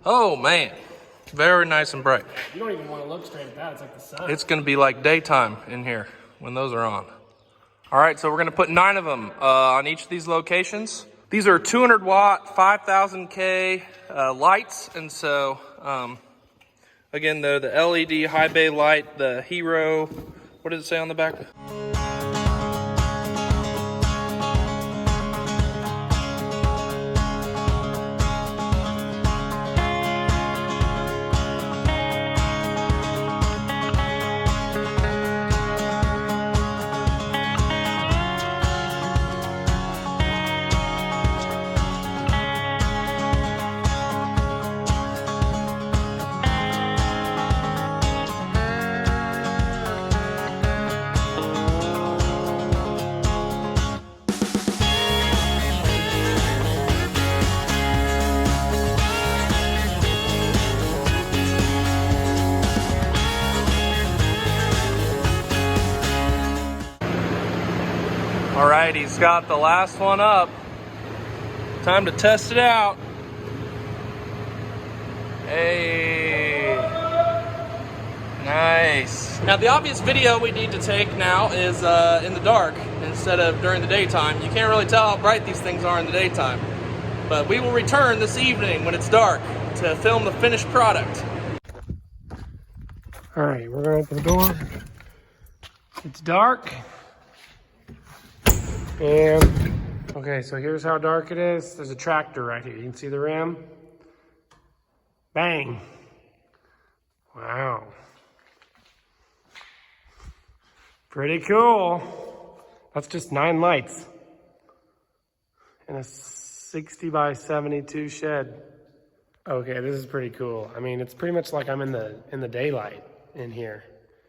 Oh man, very nice and bright. You don't even want to look straight at that. It's like the sun. It's gonna be like daytime in here when those are on. All right, so we're gonna put 9 of them on each of these locations. These are 200 watt, 5000 K lights. And so, again, the LED high bay light, the Hero, what does it say on the back? All right, he's got the last one up. Time to test it out. Hey, nice. Now the obvious video we need to take now is in the dark instead of during the daytime. You can't really tell how bright these things are in the daytime. But we will return this evening when it's dark to film the finished product. All right, we're gonna open the door. It's dark. And, okay, so here's how dark it is. There's a tractor right here. You can see the rim. Bang. Wow. Pretty cool. That's just 9 lights in a 60 by 72 shed. Okay, this is pretty cool. I mean, it's pretty much like I'm in the daylight in here.